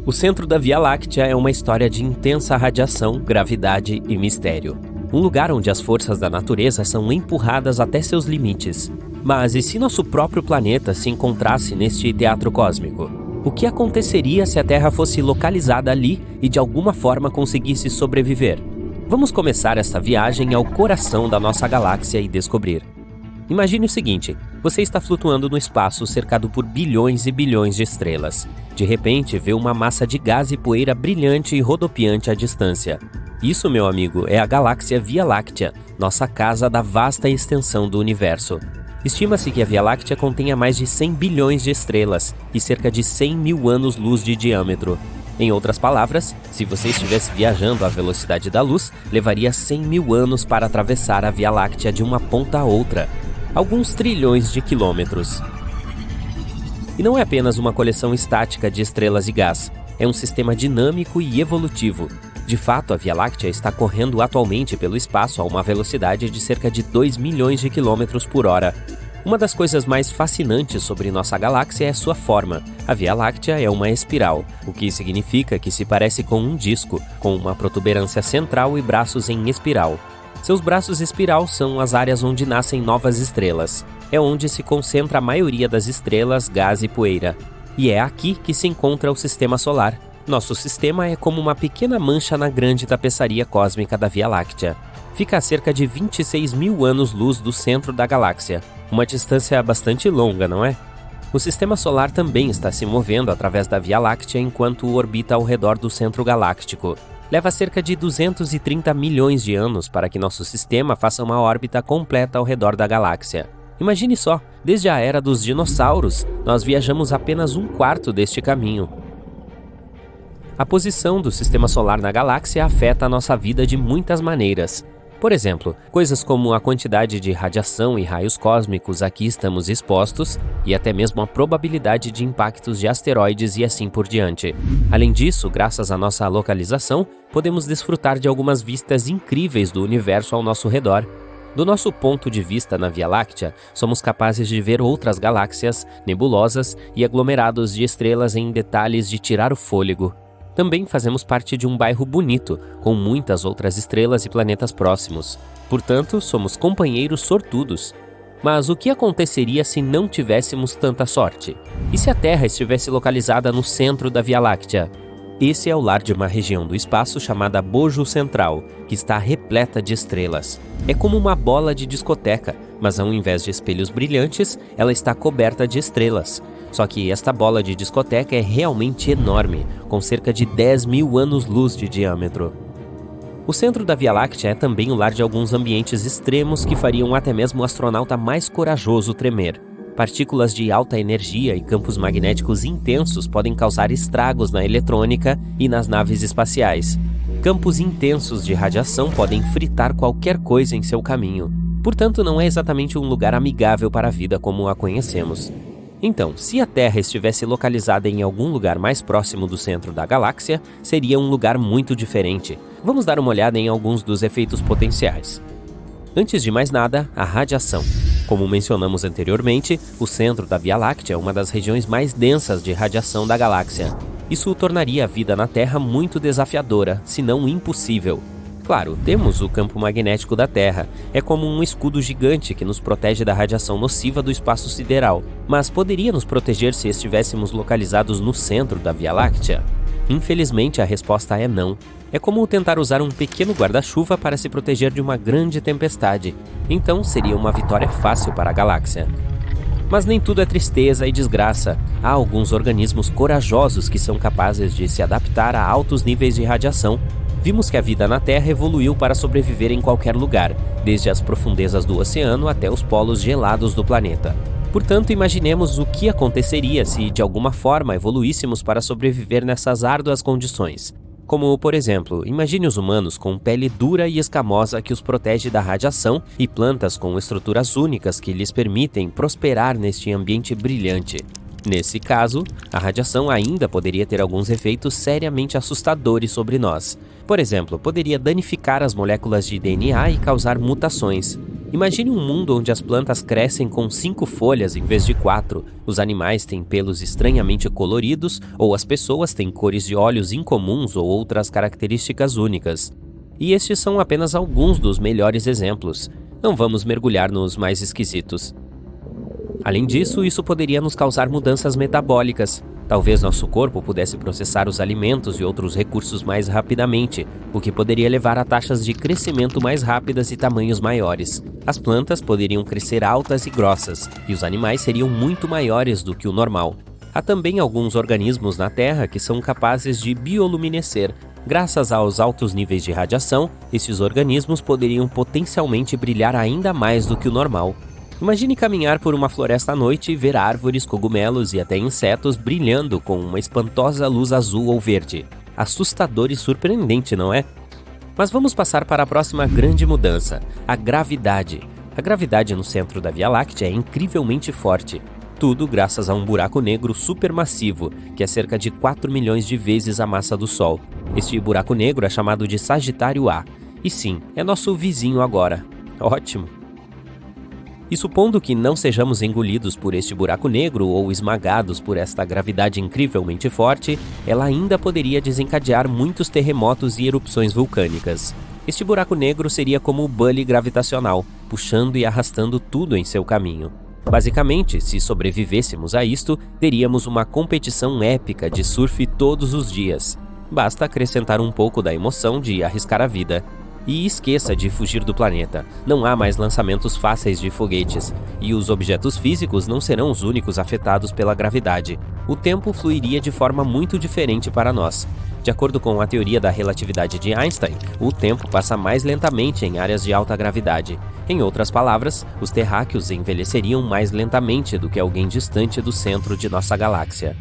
O centro da Via Láctea é uma história de intensa radiação, gravidade e mistério. Um lugar onde as forças da natureza são empurradas até seus limites. Mas e se nosso próprio planeta se encontrasse neste teatro cósmico? O que aconteceria se a Terra fosse localizada ali e de alguma forma conseguisse sobreviver? Vamos começar essa viagem ao coração da nossa galáxia e descobrir. Imagine o seguinte: você está flutuando no espaço cercado por bilhões e bilhões de estrelas. De repente, vê uma massa de gás e poeira brilhante e rodopiante à distância. Isso, meu amigo, é a galáxia Via Láctea, nossa casa da vasta extensão do universo. Estima-se que a Via Láctea contenha mais de 100 bilhões de estrelas e cerca de 100 mil anos-luz de diâmetro. Em outras palavras, se você estivesse viajando à velocidade da luz, levaria 100 mil anos para atravessar a Via Láctea de uma ponta a outra. Alguns trilhões de quilômetros. E não é apenas uma coleção estática de estrelas e gás, é um sistema dinâmico e evolutivo. De fato, a Via Láctea está correndo atualmente pelo espaço a uma velocidade de cerca de 2 milhões de quilômetros por hora. Uma das coisas mais fascinantes sobre nossa galáxia é sua forma. A Via Láctea é uma espiral, o que significa que se parece com um disco, com uma protuberância central e braços em espiral. Seus braços espiral são as áreas onde nascem novas estrelas. É onde se concentra a maioria das estrelas, gás e poeira. E é aqui que se encontra o Sistema Solar. Nosso sistema é como uma pequena mancha na grande tapeçaria cósmica da Via Láctea. Fica a cerca de 26 mil anos-luz do centro da galáxia. Uma distância bastante longa, não é? O Sistema Solar também está se movendo através da Via Láctea enquanto orbita ao redor do centro galáctico. Leva cerca de 230 milhões de anos para que nosso sistema faça uma órbita completa ao redor da galáxia. Imagine só, desde a era dos dinossauros, nós viajamos apenas um quarto deste caminho. A posição do Sistema Solar na galáxia afeta a nossa vida de muitas maneiras. Por exemplo, coisas como a quantidade de radiação e raios cósmicos a que estamos expostos e até mesmo a probabilidade de impactos de asteroides e assim por diante. Além disso, graças à nossa localização, podemos desfrutar de algumas vistas incríveis do universo ao nosso redor. Do nosso ponto de vista na Via Láctea, somos capazes de ver outras galáxias, nebulosas e aglomerados de estrelas em detalhes de tirar o fôlego. Também fazemos parte de um bairro bonito, com muitas outras estrelas e planetas próximos. Portanto, somos companheiros sortudos. Mas o que aconteceria se não tivéssemos tanta sorte? E se a Terra estivesse localizada no centro da Via Láctea? Esse é o lar de uma região do espaço chamada Bojo Central, que está repleta de estrelas. É como uma bola de discoteca, mas ao invés de espelhos brilhantes, ela está coberta de estrelas. Só que esta bola de discoteca é realmente enorme, com cerca de 10 mil anos-luz de diâmetro. O centro da Via Láctea é também o lar de alguns ambientes extremos que fariam até mesmo o astronauta mais corajoso tremer. Partículas de alta energia e campos magnéticos intensos podem causar estragos na eletrônica e nas naves espaciais. Campos intensos de radiação podem fritar qualquer coisa em seu caminho. Portanto, não é exatamente um lugar amigável para a vida como a conhecemos. Então, se a Terra estivesse localizada em algum lugar mais próximo do centro da galáxia, seria um lugar muito diferente. Vamos dar uma olhada em alguns dos efeitos potenciais. Antes de mais nada, a radiação. Como mencionamos anteriormente, o centro da Via Láctea é uma das regiões mais densas de radiação da galáxia. Isso tornaria a vida na Terra muito desafiadora, se não impossível. Claro, temos o campo magnético da Terra. É como um escudo gigante que nos protege da radiação nociva do espaço sideral. Mas poderia nos proteger se estivéssemos localizados no centro da Via Láctea? Infelizmente, a resposta é não. É como tentar usar um pequeno guarda-chuva para se proteger de uma grande tempestade. Então, seria uma vitória fácil para a galáxia. Mas nem tudo é tristeza e desgraça. Há alguns organismos corajosos que são capazes de se adaptar a altos níveis de radiação. Vimos que a vida na Terra evoluiu para sobreviver em qualquer lugar, desde as profundezas do oceano até os polos gelados do planeta. Portanto, imaginemos o que aconteceria se, de alguma forma, evoluíssemos para sobreviver nessas árduas condições. Como, por exemplo, imagine os humanos com pele dura e escamosa que os protege da radiação e plantas com estruturas únicas que lhes permitem prosperar neste ambiente brilhante. Nesse caso, a radiação ainda poderia ter alguns efeitos seriamente assustadores sobre nós. Por exemplo, poderia danificar as moléculas de DNA e causar mutações. Imagine um mundo onde as plantas crescem com 5 folhas em vez de 4, os animais têm pelos estranhamente coloridos ou as pessoas têm cores de olhos incomuns ou outras características únicas. E estes são apenas alguns dos melhores exemplos. Não vamos mergulhar nos mais esquisitos. Além disso, isso poderia nos causar mudanças metabólicas. Talvez nosso corpo pudesse processar os alimentos e outros recursos mais rapidamente, o que poderia levar a taxas de crescimento mais rápidas e tamanhos maiores. As plantas poderiam crescer altas e grossas, e os animais seriam muito maiores do que o normal. Há também alguns organismos na Terra que são capazes de bioluminescer. Graças aos altos níveis de radiação, esses organismos poderiam potencialmente brilhar ainda mais do que o normal. Imagine caminhar por uma floresta à noite e ver árvores, cogumelos e até insetos brilhando com uma espantosa luz azul ou verde. Assustador e surpreendente, não é? Mas vamos passar para a próxima grande mudança, a gravidade. A gravidade no centro da Via Láctea é incrivelmente forte. Tudo graças a um buraco negro supermassivo, que é cerca de 4 milhões de vezes a massa do Sol. Este buraco negro é chamado de Sagitário A. E sim, é nosso vizinho agora. Ótimo! E supondo que não sejamos engolidos por este buraco negro ou esmagados por esta gravidade incrivelmente forte, ela ainda poderia desencadear muitos terremotos e erupções vulcânicas. Este buraco negro seria como o bully gravitacional, puxando e arrastando tudo em seu caminho. Basicamente, se sobrevivêssemos a isto, teríamos uma competição épica de surf todos os dias. Basta acrescentar um pouco da emoção de arriscar a vida. E esqueça de fugir do planeta. Não há mais lançamentos fáceis de foguetes, e os objetos físicos não serão os únicos afetados pela gravidade. O tempo fluiria de forma muito diferente para nós. De acordo com a teoria da relatividade de Einstein, o tempo passa mais lentamente em áreas de alta gravidade. Em outras palavras, os terráqueos envelheceriam mais lentamente do que alguém distante do centro de nossa galáxia.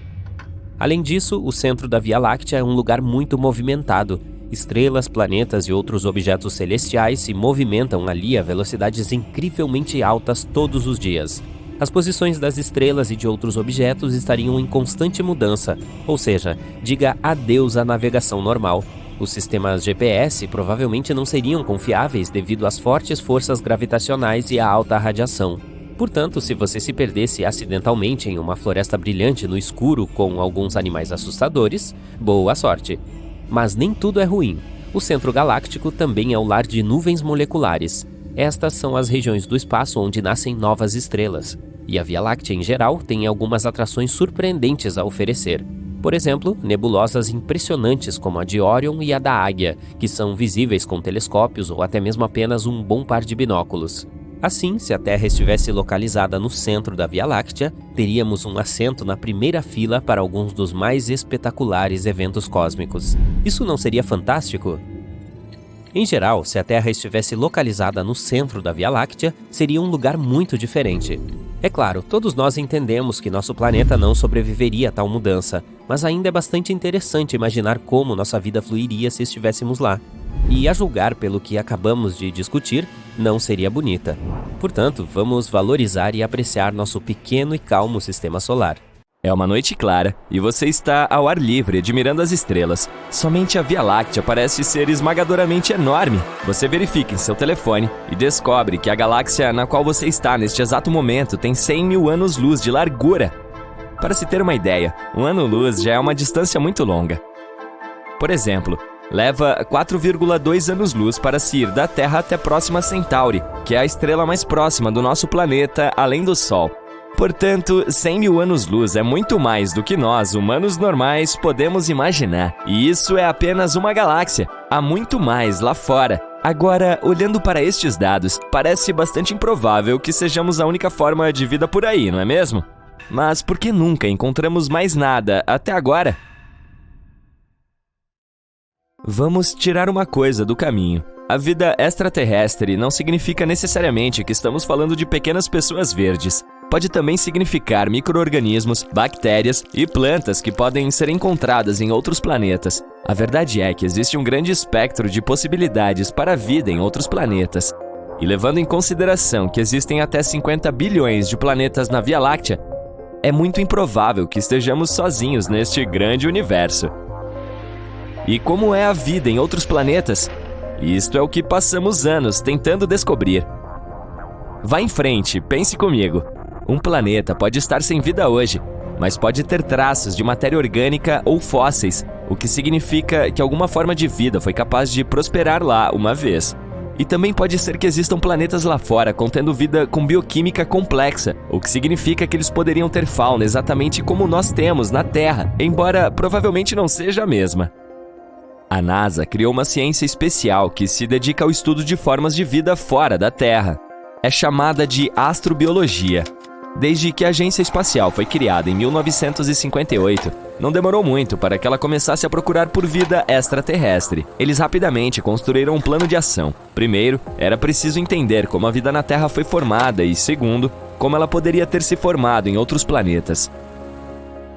Além disso, o centro da Via Láctea é um lugar muito movimentado. Estrelas, planetas e outros objetos celestiais se movimentam ali a velocidades incrivelmente altas todos os dias. As posições das estrelas e de outros objetos estariam em constante mudança, ou seja, diga adeus à navegação normal. Os sistemas GPS provavelmente não seriam confiáveis devido às fortes forças gravitacionais e à alta radiação. Portanto, se você se perdesse acidentalmente em uma floresta brilhante no escuro com alguns animais assustadores, boa sorte! Mas nem tudo é ruim. O centro galáctico também é o lar de nuvens moleculares. Estas são as regiões do espaço onde nascem novas estrelas. E a Via Láctea, em geral, tem algumas atrações surpreendentes a oferecer. Por exemplo, nebulosas impressionantes como a de Órion e a da Águia, que são visíveis com telescópios ou até mesmo apenas um bom par de binóculos. Assim, se a Terra estivesse localizada no centro da Via Láctea, teríamos um assento na primeira fila para alguns dos mais espetaculares eventos cósmicos. Isso não seria fantástico? Em geral, se a Terra estivesse localizada no centro da Via Láctea, seria um lugar muito diferente. É claro, todos nós entendemos que nosso planeta não sobreviveria a tal mudança, mas ainda é bastante interessante imaginar como nossa vida fluiria se estivéssemos lá. E, a julgar pelo que acabamos de discutir, não seria bonita. Portanto, vamos valorizar e apreciar nosso pequeno e calmo sistema solar. É uma noite clara e você está ao ar livre, admirando as estrelas. Somente a Via Láctea parece ser esmagadoramente enorme. Você verifica em seu telefone e descobre que a galáxia na qual você está neste exato momento tem 100 mil anos-luz de largura. Para se ter uma ideia, um ano-luz já é uma distância muito longa. Por exemplo, leva 4,2 anos-luz para se ir da Terra até Próxima Centauri, que é a estrela mais próxima do nosso planeta, além do Sol. Portanto, 100 mil anos-luz é muito mais do que nós, humanos normais, podemos imaginar. E isso é apenas uma galáxia. Há muito mais lá fora. Agora, olhando para estes dados, parece bastante improvável que sejamos a única forma de vida por aí, não é mesmo? Mas por que nunca encontramos mais nada até agora? Vamos tirar uma coisa do caminho. A vida extraterrestre não significa necessariamente que estamos falando de pequenas pessoas verdes. Pode também significar micro-organismos, bactérias e plantas que podem ser encontradas em outros planetas. A verdade é que existe um grande espectro de possibilidades para a vida em outros planetas. E levando em consideração que existem até 50 bilhões de planetas na Via Láctea, é muito improvável que estejamos sozinhos neste grande universo. E como é a vida em outros planetas? Isto é o que passamos anos tentando descobrir. Vá em frente, pense comigo. Um planeta pode estar sem vida hoje, mas pode ter traços de matéria orgânica ou fósseis, o que significa que alguma forma de vida foi capaz de prosperar lá uma vez. E também pode ser que existam planetas lá fora contendo vida com bioquímica complexa, o que significa que eles poderiam ter fauna exatamente como nós temos na Terra, embora provavelmente não seja a mesma. A NASA criou uma ciência especial que se dedica ao estudo de formas de vida fora da Terra. É chamada de astrobiologia. Desde que a Agência Espacial foi criada em 1958, não demorou muito para que ela começasse a procurar por vida extraterrestre. Eles rapidamente construíram um plano de ação. Primeiro, era preciso entender como a vida na Terra foi formada e, segundo, como ela poderia ter se formado em outros planetas.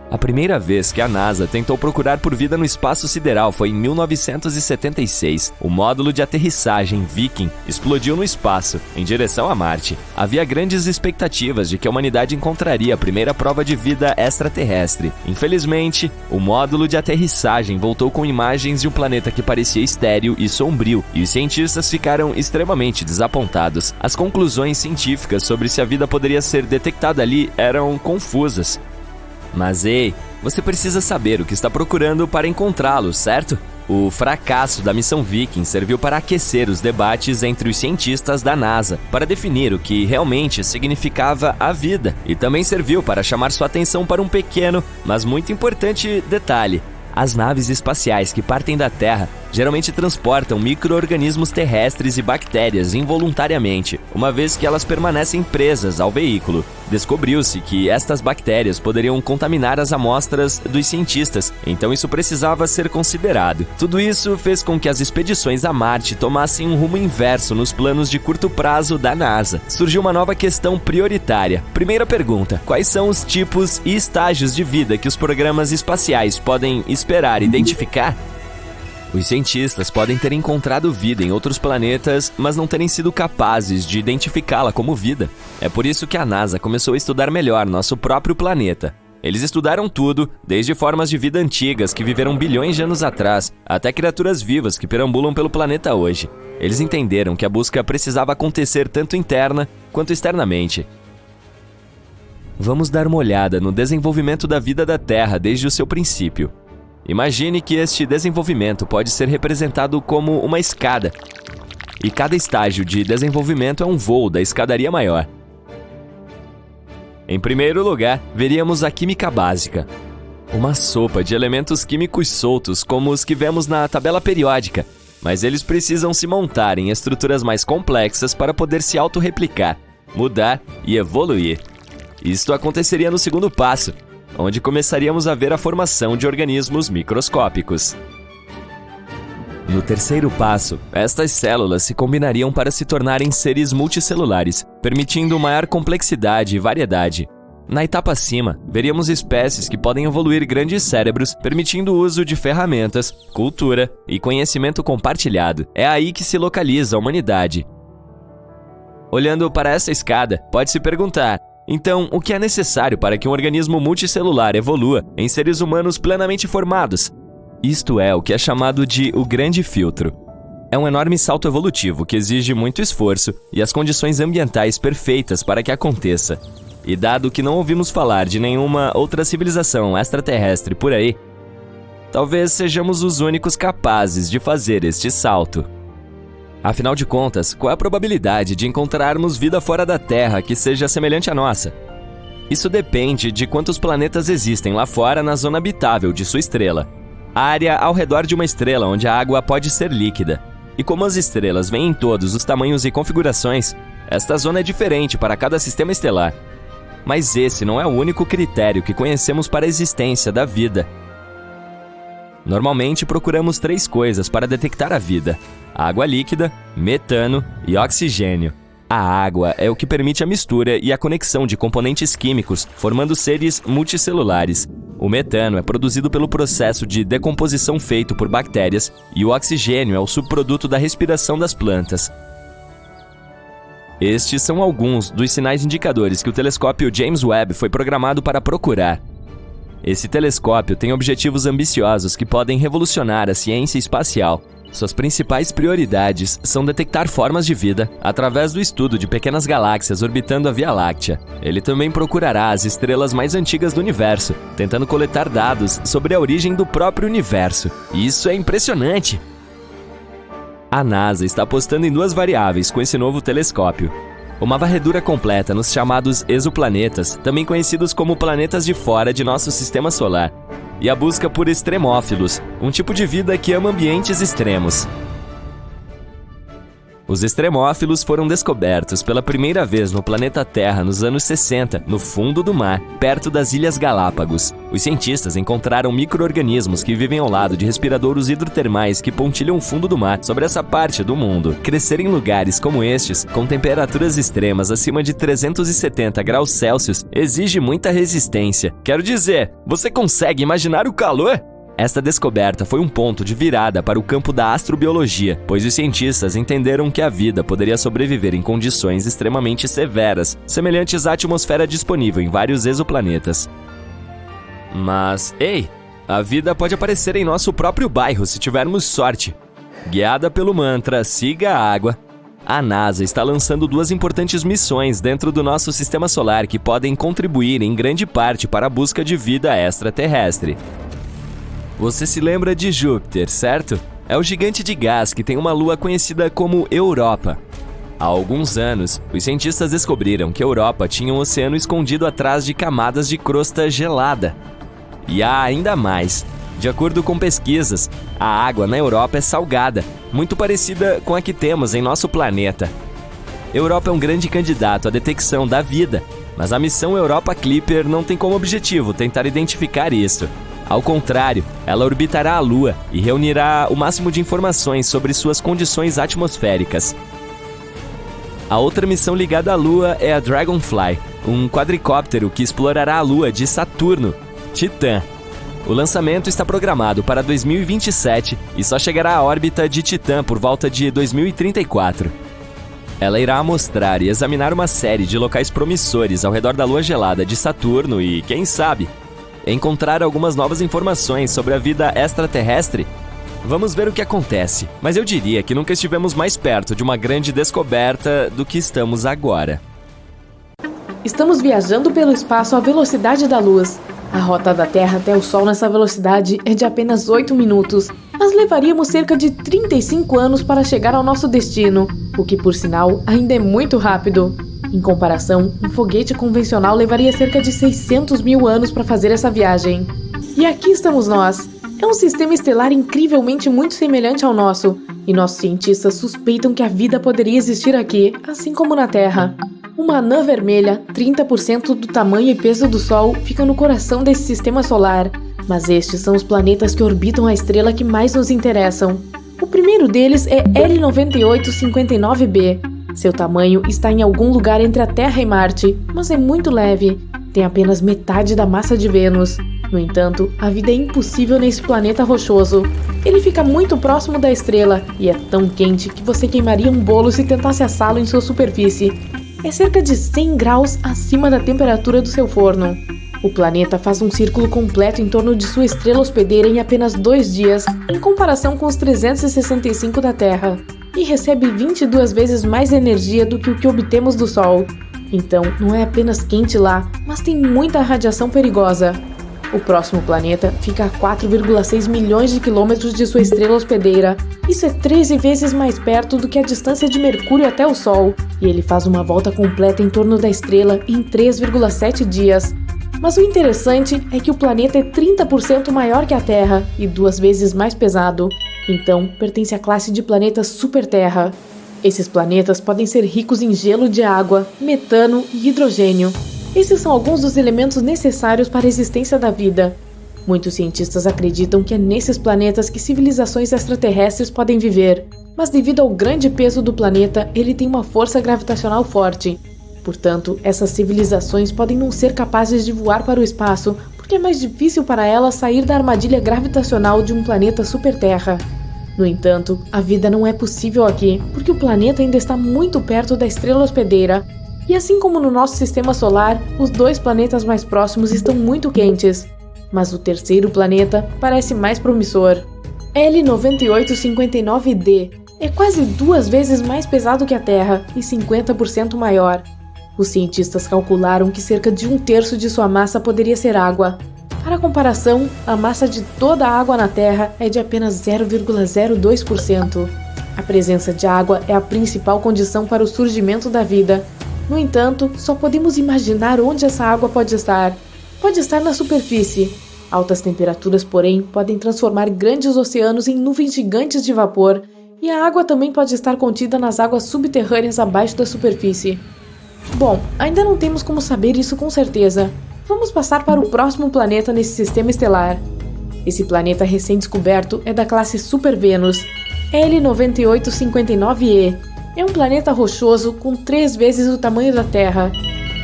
A primeira vez que a NASA tentou procurar por vida no espaço sideral foi em 1976. O módulo de aterrissagem Viking explodiu no espaço, em direção a Marte. Havia grandes expectativas de que a humanidade encontraria a primeira prova de vida extraterrestre. Infelizmente, o módulo de aterrissagem voltou com imagens de um planeta que parecia estéril e sombrio, e os cientistas ficaram extremamente desapontados. As conclusões científicas sobre se a vida poderia ser detectada ali eram confusas. Mas ei, você precisa saber o que está procurando para encontrá-lo, certo? O fracasso da missão Viking serviu para aquecer os debates entre os cientistas da NASA, para definir o que realmente significava a vida, e também serviu para chamar sua atenção para um pequeno, mas muito importante detalhe. As naves espaciais que partem da Terra geralmente transportam micro-organismos terrestres e bactérias involuntariamente, uma vez que elas permanecem presas ao veículo. Descobriu-se que estas bactérias poderiam contaminar as amostras dos cientistas, então isso precisava ser considerado. Tudo isso fez com que as expedições a Marte tomassem um rumo inverso nos planos de curto prazo da NASA. Surgiu uma nova questão prioritária. Primeira pergunta: quais são os tipos e estágios de vida que os programas espaciais podem esperar identificar? Os cientistas podem ter encontrado vida em outros planetas, mas não terem sido capazes de identificá-la como vida. É por isso que a NASA começou a estudar melhor nosso próprio planeta. Eles estudaram tudo, desde formas de vida antigas que viveram bilhões de anos atrás, até criaturas vivas que perambulam pelo planeta hoje. Eles entenderam que a busca precisava acontecer tanto interna quanto externamente. Vamos dar uma olhada no desenvolvimento da vida da Terra desde o seu princípio. Imagine que este desenvolvimento pode ser representado como uma escada, e cada estágio de desenvolvimento é um voo da escadaria maior. Em primeiro lugar, veríamos a química básica, uma sopa de elementos químicos soltos como os que vemos na tabela periódica, mas eles precisam se montar em estruturas mais complexas para poder se autorreplicar, mudar e evoluir. Isto aconteceria no segundo passo, onde começaríamos a ver a formação de organismos microscópicos. No terceiro passo, estas células se combinariam para se tornarem seres multicelulares, permitindo maior complexidade e variedade. Na etapa acima, veríamos espécies que podem evoluir grandes cérebros, permitindo o uso de ferramentas, cultura e conhecimento compartilhado. É aí que se localiza a humanidade. Olhando para essa escada, pode se perguntar: então, o que é necessário para que um organismo multicelular evolua em seres humanos plenamente formados? Isto é o que é chamado de o grande filtro. É um enorme salto evolutivo que exige muito esforço e as condições ambientais perfeitas para que aconteça. E dado que não ouvimos falar de nenhuma outra civilização extraterrestre por aí, talvez sejamos os únicos capazes de fazer este salto. Afinal de contas, qual é a probabilidade de encontrarmos vida fora da Terra que seja semelhante à nossa? Isso depende de quantos planetas existem lá fora na zona habitável de sua estrela, a área ao redor de uma estrela onde a água pode ser líquida. E como as estrelas vêm em todos os tamanhos e configurações, esta zona é diferente para cada sistema estelar. Mas esse não é o único critério que conhecemos para a existência da vida. Normalmente procuramos 3 coisas para detectar a vida: água líquida, metano e oxigênio. A água é o que permite a mistura e a conexão de componentes químicos, formando seres multicelulares. O metano é produzido pelo processo de decomposição feito por bactérias e o oxigênio é o subproduto da respiração das plantas. Estes são alguns dos sinais indicadores que o telescópio James Webb foi programado para procurar. Esse telescópio tem objetivos ambiciosos que podem revolucionar a ciência espacial. Suas principais prioridades são detectar formas de vida através do estudo de pequenas galáxias orbitando a Via Láctea. Ele também procurará as estrelas mais antigas do universo, tentando coletar dados sobre a origem do próprio universo. Isso é impressionante! A NASA está apostando em duas variáveis com esse novo telescópio. Uma varredura completa nos chamados exoplanetas, também conhecidos como planetas de fora de nosso sistema solar, e a busca por extremófilos, um tipo de vida que ama ambientes extremos. Os extremófilos foram descobertos pela primeira vez no planeta Terra nos anos 60, no fundo do mar, perto das Ilhas Galápagos. Os cientistas encontraram micro-organismos que vivem ao lado de respiradouros hidrotermais que pontilham o fundo do mar sobre essa parte do mundo. Crescer em lugares como estes, com temperaturas extremas acima de 370 graus Celsius, exige muita resistência. Quero dizer, você consegue imaginar o calor? Esta descoberta foi um ponto de virada para o campo da astrobiologia, pois os cientistas entenderam que a vida poderia sobreviver em condições extremamente severas, semelhantes à atmosfera disponível em vários exoplanetas. Mas, ei, a vida pode aparecer em nosso próprio bairro se tivermos sorte. Guiada pelo mantra "Siga a água", a NASA está lançando duas importantes missões dentro do nosso sistema solar que podem contribuir em grande parte para a busca de vida extraterrestre. Você se lembra de Júpiter, certo? É o gigante de gás que tem uma lua conhecida como Europa. Há alguns anos, os cientistas descobriram que Europa tinha um oceano escondido atrás de camadas de crosta gelada. E há ainda mais. De acordo com pesquisas, a água na Europa é salgada, muito parecida com a que temos em nosso planeta. Europa é um grande candidato à detecção da vida, mas a missão Europa Clipper não tem como objetivo tentar identificar isso. Ao contrário, ela orbitará a Lua e reunirá o máximo de informações sobre suas condições atmosféricas. A outra missão ligada à Lua é a Dragonfly, um quadricóptero que explorará a Lua de Saturno, Titã. O lançamento está programado para 2027 e só chegará à órbita de Titã por volta de 2034. Ela irá amostrar e examinar uma série de locais promissores ao redor da Lua gelada de Saturno e, quem sabe, encontrar algumas novas informações sobre a vida extraterrestre. Vamos ver o que acontece, mas eu diria que nunca estivemos mais perto de uma grande descoberta do que estamos agora. Estamos viajando pelo espaço à velocidade da luz. A rota da Terra até o Sol nessa velocidade é de apenas 8 minutos, mas levaríamos cerca de 35 anos para chegar ao nosso destino, o que, por sinal, ainda é muito rápido. Em comparação, um foguete convencional levaria cerca de 600 mil anos para fazer essa viagem. E aqui estamos nós. É um sistema estelar incrivelmente muito semelhante ao nosso, e nossos cientistas suspeitam que a vida poderia existir aqui, assim como na Terra. Uma anã vermelha, 30% do tamanho e peso do Sol, fica no coração desse sistema solar, mas estes são os planetas que orbitam a estrela que mais nos interessam. O primeiro deles é L9859b. Seu tamanho está em algum lugar entre a Terra e Marte, mas é muito leve. Tem apenas metade da massa de Vênus. No entanto, a vida é impossível nesse planeta rochoso. Ele fica muito próximo da estrela e é tão quente que você queimaria um bolo se tentasse assá-lo em sua superfície. É cerca de 100 graus acima da temperatura do seu forno. O planeta faz um círculo completo em torno de sua estrela hospedeira em apenas 2 dias, em comparação com os 365 da Terra. E recebe 22 vezes mais energia do que o que obtemos do Sol. Então, não é apenas quente lá, mas tem muita radiação perigosa. O próximo planeta fica a 4,6 milhões de quilômetros de sua estrela hospedeira. Isso é 13 vezes mais perto do que a distância de Mercúrio até o Sol. E ele faz uma volta completa em torno da estrela em 3,7 dias. Mas o interessante é que o planeta é 30% maior que a Terra e 2 vezes mais pesado. Então, pertence à classe de planetas super-terra. Esses planetas podem ser ricos em gelo de água, metano e hidrogênio. Esses são alguns dos elementos necessários para a existência da vida. Muitos cientistas acreditam que é nesses planetas que civilizações extraterrestres podem viver. Mas devido ao grande peso do planeta, ele tem uma força gravitacional forte. Portanto, essas civilizações podem não ser capazes de voar para o espaço, porque é mais difícil para elas sair da armadilha gravitacional de um planeta super-terra. No entanto, a vida não é possível aqui, porque o planeta ainda está muito perto da estrela hospedeira. E assim como no nosso sistema solar, os 2 planetas mais próximos estão muito quentes. Mas o terceiro planeta parece mais promissor. L9859d é quase 2 vezes mais pesado que a Terra e 50% maior. Os cientistas calcularam que cerca de 1/3 de sua massa poderia ser água. Para comparação, a massa de toda a água na Terra é de apenas 0,02%. A presença de água é a principal condição para o surgimento da vida. No entanto, só podemos imaginar onde essa água pode estar. Pode estar na superfície. Altas temperaturas, porém, podem transformar grandes oceanos em nuvens gigantes de vapor, e a água também pode estar contida nas águas subterrâneas abaixo da superfície. Bom, ainda não temos como saber isso com certeza. Vamos passar para o próximo planeta nesse sistema estelar. Esse planeta recém-descoberto é da classe Super Vênus, L9859e. É um planeta rochoso com 3 vezes o tamanho da Terra.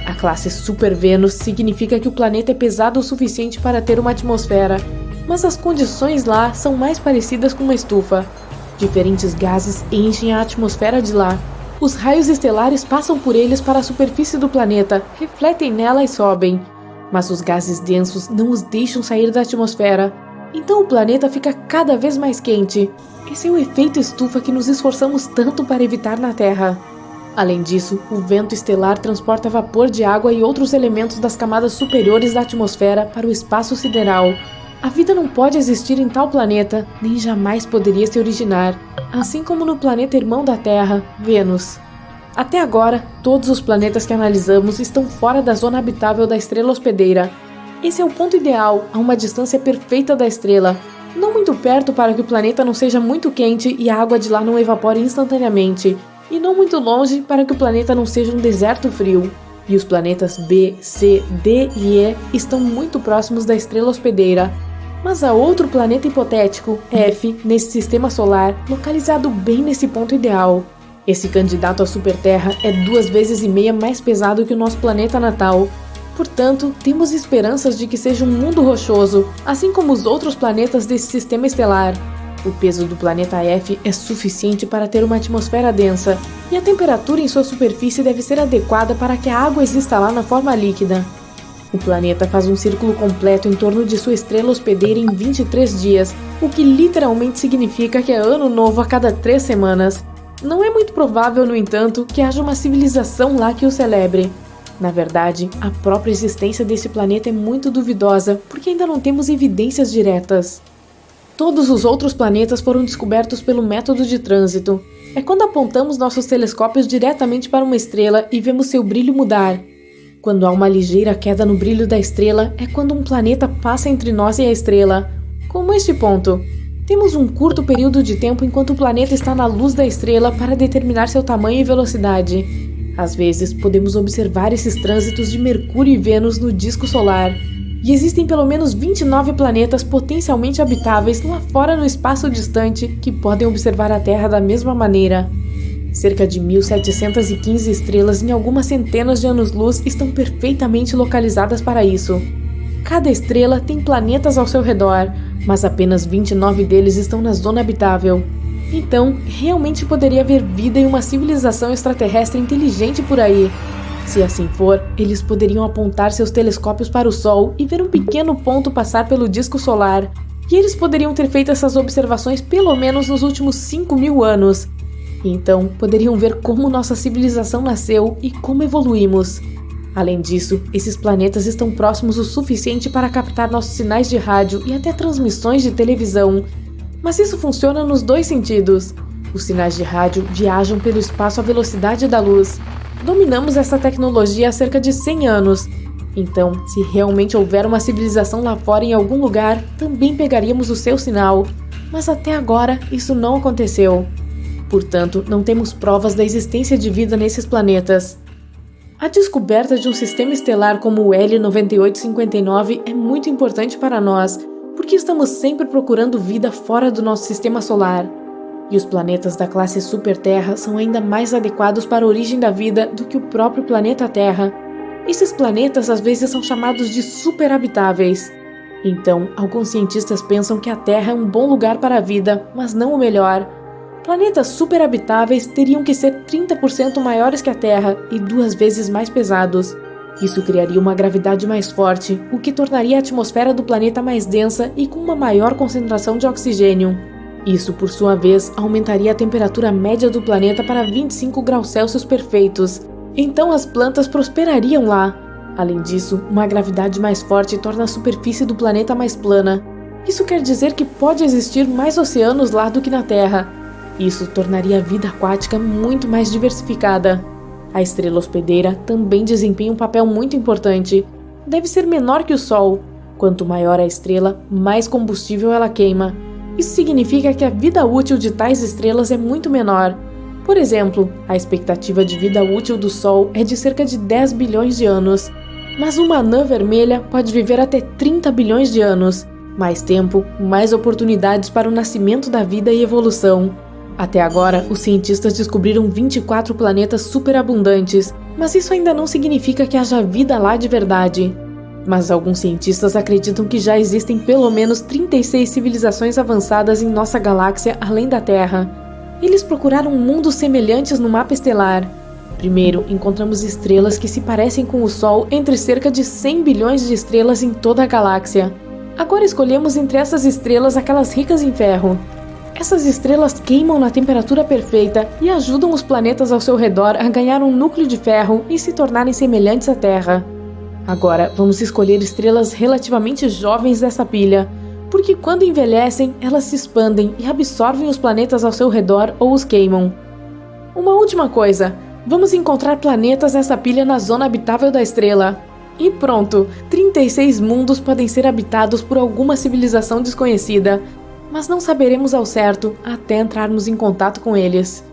A classe Super Vênus significa que o planeta é pesado o suficiente para ter uma atmosfera, mas as condições lá são mais parecidas com uma estufa. Diferentes gases enchem a atmosfera de lá. Os raios estelares passam por eles para a superfície do planeta, refletem nela e sobem. Mas os gases densos não os deixam sair da atmosfera. Então o planeta fica cada vez mais quente. Esse é o efeito estufa que nos esforçamos tanto para evitar na Terra. Além disso, o vento estelar transporta vapor de água e outros elementos das camadas superiores da atmosfera para o espaço sideral. A vida não pode existir em tal planeta, nem jamais poderia se originar, assim como no planeta irmão da Terra, Vênus. Até agora, todos os planetas que analisamos estão fora da zona habitável da estrela hospedeira. Esse é o ponto ideal, a uma distância perfeita da estrela. Não muito perto para que o planeta não seja muito quente e a água de lá não evapore instantaneamente, e não muito longe para que o planeta não seja um deserto frio. E os planetas B, C, D e E estão muito próximos da estrela hospedeira. Mas há outro planeta hipotético, F, nesse sistema solar, localizado bem nesse ponto ideal. Esse candidato à superterra é 2,5 vezes mais pesado que o nosso planeta natal. Portanto, temos esperanças de que seja um mundo rochoso, assim como os outros planetas desse sistema estelar. O peso do planeta F é suficiente para ter uma atmosfera densa, e a temperatura em sua superfície deve ser adequada para que a água exista lá na forma líquida. O planeta faz um círculo completo em torno de sua estrela hospedeira em 23 dias, o que literalmente significa que é ano novo a cada 3 semanas. Não é muito provável, no entanto, que haja uma civilização lá que o celebre. Na verdade, a própria existência desse planeta é muito duvidosa, porque ainda não temos evidências diretas. Todos os outros planetas foram descobertos pelo método de trânsito. É quando apontamos nossos telescópios diretamente para uma estrela e vemos seu brilho mudar. Quando há uma ligeira queda no brilho da estrela, é quando um planeta passa entre nós e a estrela. Como este ponto. Temos um curto período de tempo enquanto o planeta está na luz da estrela para determinar seu tamanho e velocidade. Às vezes, podemos observar esses trânsitos de Mercúrio e Vênus no disco solar. E existem pelo menos 29 planetas potencialmente habitáveis lá fora no espaço distante que podem observar a Terra da mesma maneira. Cerca de 1.715 estrelas em algumas centenas de anos-luz estão perfeitamente localizadas para isso. Cada estrela tem planetas ao seu redor, mas apenas 29 deles estão na zona habitável. Então, realmente poderia haver vida e uma civilização extraterrestre inteligente por aí. Se assim for, eles poderiam apontar seus telescópios para o Sol e ver um pequeno ponto passar pelo disco solar. E eles poderiam ter feito essas observações pelo menos nos últimos 5.000 anos. Então, poderiam ver como nossa civilização nasceu e como evoluímos. Além disso, esses planetas estão próximos o suficiente para captar nossos sinais de rádio e até transmissões de televisão. Mas isso funciona nos 2 sentidos. Os sinais de rádio viajam pelo espaço à velocidade da luz. Dominamos essa tecnologia há cerca de 100 anos. Então, se realmente houver uma civilização lá fora em algum lugar, também pegaríamos o seu sinal. Mas até agora, isso não aconteceu. Portanto, não temos provas da existência de vida nesses planetas. A descoberta de um sistema estelar como o L9859 é muito importante para nós, porque estamos sempre procurando vida fora do nosso sistema solar. E os planetas da classe Super-Terra são ainda mais adequados para a origem da vida do que o próprio planeta Terra. Esses planetas às vezes são chamados de superhabitáveis. Então, alguns cientistas pensam que a Terra é um bom lugar para a vida, mas não o melhor. Planetas superabitáveis teriam que ser 30% maiores que a Terra e 2 vezes mais pesados. Isso criaria uma gravidade mais forte, o que tornaria a atmosfera do planeta mais densa e com uma maior concentração de oxigênio. Isso, por sua vez, aumentaria a temperatura média do planeta para 25 graus Celsius perfeitos. Então as plantas prosperariam lá. Além disso, uma gravidade mais forte torna a superfície do planeta mais plana. Isso quer dizer que pode existir mais oceanos lá do que na Terra. Isso tornaria a vida aquática muito mais diversificada. A estrela hospedeira também desempenha um papel muito importante. Deve ser menor que o Sol. Quanto maior a estrela, mais combustível ela queima. Isso significa que a vida útil de tais estrelas é muito menor. Por exemplo, a expectativa de vida útil do Sol é de cerca de 10 bilhões de anos. Mas uma anã vermelha pode viver até 30 bilhões de anos. Mais tempo, mais oportunidades para o nascimento da vida e evolução. Até agora, os cientistas descobriram 24 planetas superabundantes, mas isso ainda não significa que haja vida lá de verdade. Mas alguns cientistas acreditam que já existem pelo menos 36 civilizações avançadas em nossa galáxia além da Terra. Eles procuraram mundos semelhantes no mapa estelar. Primeiro, encontramos estrelas que se parecem com o Sol entre cerca de 100 bilhões de estrelas em toda a galáxia. Agora escolhemos entre essas estrelas aquelas ricas em ferro. Essas estrelas queimam na temperatura perfeita e ajudam os planetas ao seu redor a ganhar um núcleo de ferro e se tornarem semelhantes à Terra. Agora, vamos escolher estrelas relativamente jovens dessa pilha, porque quando envelhecem, elas se expandem e absorvem os planetas ao seu redor ou os queimam. Uma última coisa, vamos encontrar planetas nessa pilha na zona habitável da estrela. E pronto, 36 mundos podem ser habitados por alguma civilização desconhecida, mas não saberemos ao certo até entrarmos em contato com eles.